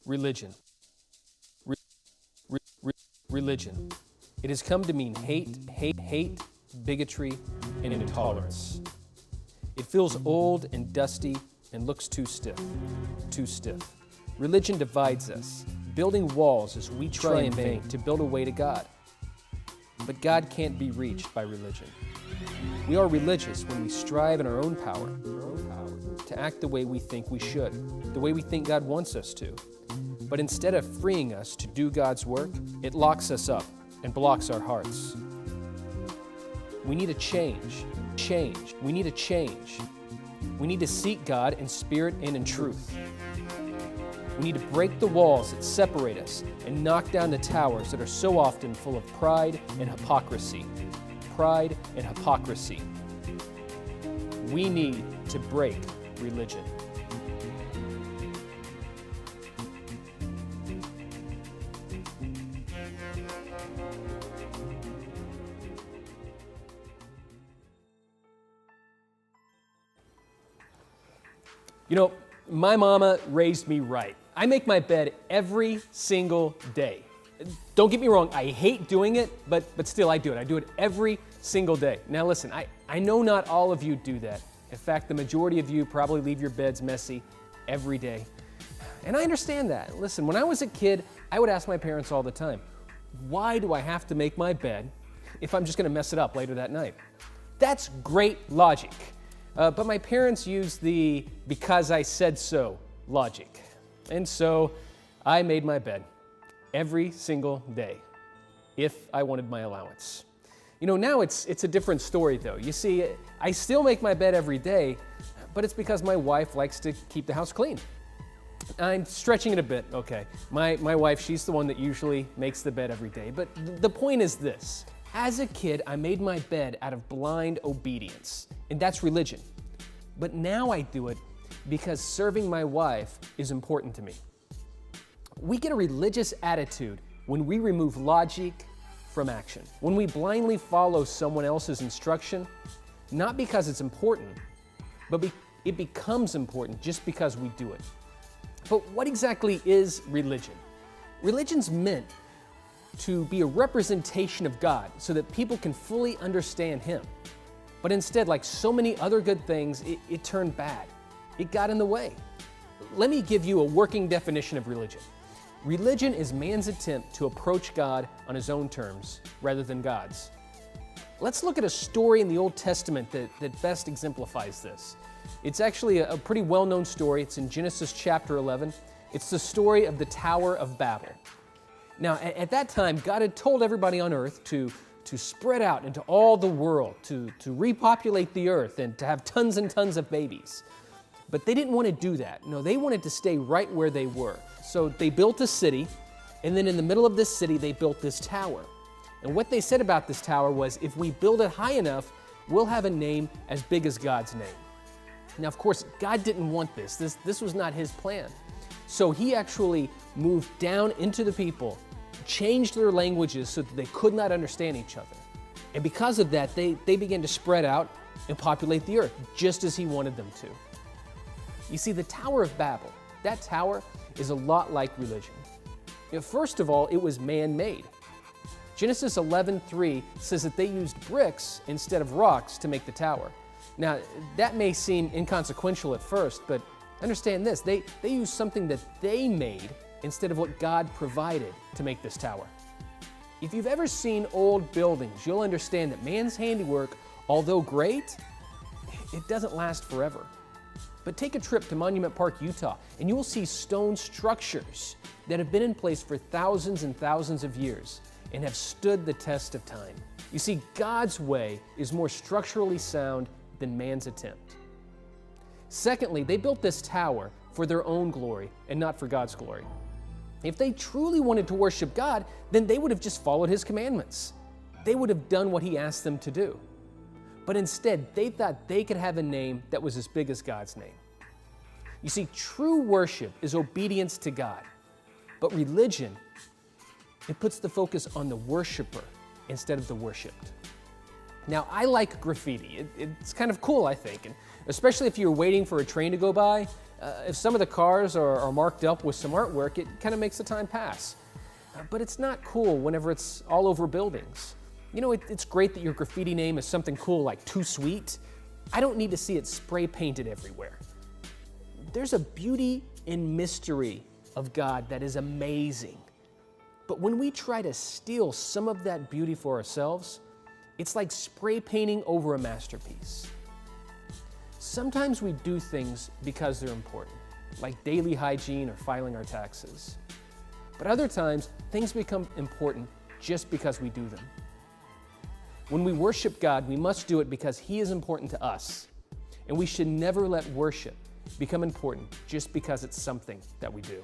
Religion. Re- religion. It has come to mean hate, bigotry, and intolerance. It feels old and dusty and looks too stiff. Religion divides us, building walls as we try in vain to build a way to God. But God can't be reached by religion. We are religious when we strive in our own power to act the way we think we should, the way we think God wants us to. But instead of freeing us to do God's work, it locks us up and blocks our hearts. We need a change. We need a change. We need to seek God in spirit and in truth. We need to break the walls that separate us and knock down the towers that are so often full of pride and hypocrisy. We need to break religion. You know, my mama raised me right. I make my bed every single day. Don't get me wrong, I hate doing it, but still I do it. I do it every single day. Now listen, I know not all of you do that. In fact, the majority of you probably leave your beds messy every day. And I understand that. Listen, when I was a kid, I would ask my parents all the time, why do I have to make my bed if I'm just gonna mess it up later that night? That's great logic. But my parents used the because I said so logic. And so I made my bed every single day if I wanted my allowance. You know, now it's a different story though. You see, I still make my bed every day, but it's because my wife likes to keep the house clean. I'm stretching it a bit, okay. My wife, she's the one that usually makes the bed every day. But the point is this. As a kid, I made my bed out of blind obedience, and that's religion. But now I do it because serving my wife is important to me. We get a religious attitude when we remove logic from action, when we blindly follow someone else's instruction, not because it's important, but it becomes important just because we do it. But what exactly is religion? Religion's meant to be a representation of God so that people can fully understand Him. But instead, like so many other good things, it turned bad. It got in the way. Let me give you a working definition of religion. Religion is man's attempt to approach God on his own terms rather than God's. Let's look at a story in the Old Testament that best exemplifies this. It's actually a pretty well-known story. It's in Genesis chapter 11. It's the story of the Tower of Babel. Now, at that time, God had told everybody on earth to spread out into all the world, to repopulate the earth and to have tons and tons of babies. But they didn't want to do that. No, they wanted to stay right where they were. So they built a city, and then in the middle of this city, they built this tower. And what they said about this tower was, if we build it high enough, we'll have a name as big as God's name. Now, of course, God didn't want this. This was not His plan. So He actually moved down into the people, changed their languages so that they could not understand each other. And because of that, they began to spread out and populate the earth, just as He wanted them to. You see, the Tower of Babel, that tower is a lot like religion. You know, first of all, it was man-made. Genesis 11:3 says that they used bricks instead of rocks to make the tower. Now, that may seem inconsequential at first, but understand this, they used something that they made instead of what God provided to make this tower. If you've ever seen old buildings, you'll understand that man's handiwork, although great, it doesn't last forever. But take a trip to Monument Park, Utah, and you will see stone structures that have been in place for thousands and thousands of years and have stood the test of time. You see, God's way is more structurally sound than man's attempt. Secondly, they built this tower for their own glory and not for God's glory. If they truly wanted to worship God, then they would have just followed His commandments. They would have done what He asked them to do. But instead, they thought they could have a name that was as big as God's name. You see, true worship is obedience to God. But religion, it puts the focus on the worshiper instead of the worshipped. Now, I like graffiti. It's kind of cool, I think, and especially if you're waiting for a train to go by. If some of the cars are marked up with some artwork, it kind of makes the time pass. But it's not cool whenever it's all over buildings. You know, it's great that your graffiti name is something cool like Too Sweet. I don't need to see it spray painted everywhere. There's a beauty and mystery of God that is amazing. But when we try to steal some of that beauty for ourselves, it's like spray painting over a masterpiece. Sometimes we do things because they're important, like daily hygiene or filing our taxes. But other times, things become important just because we do them. When we worship God, we must do it because He is important to us. And we should never let worship become important just because it's something that we do.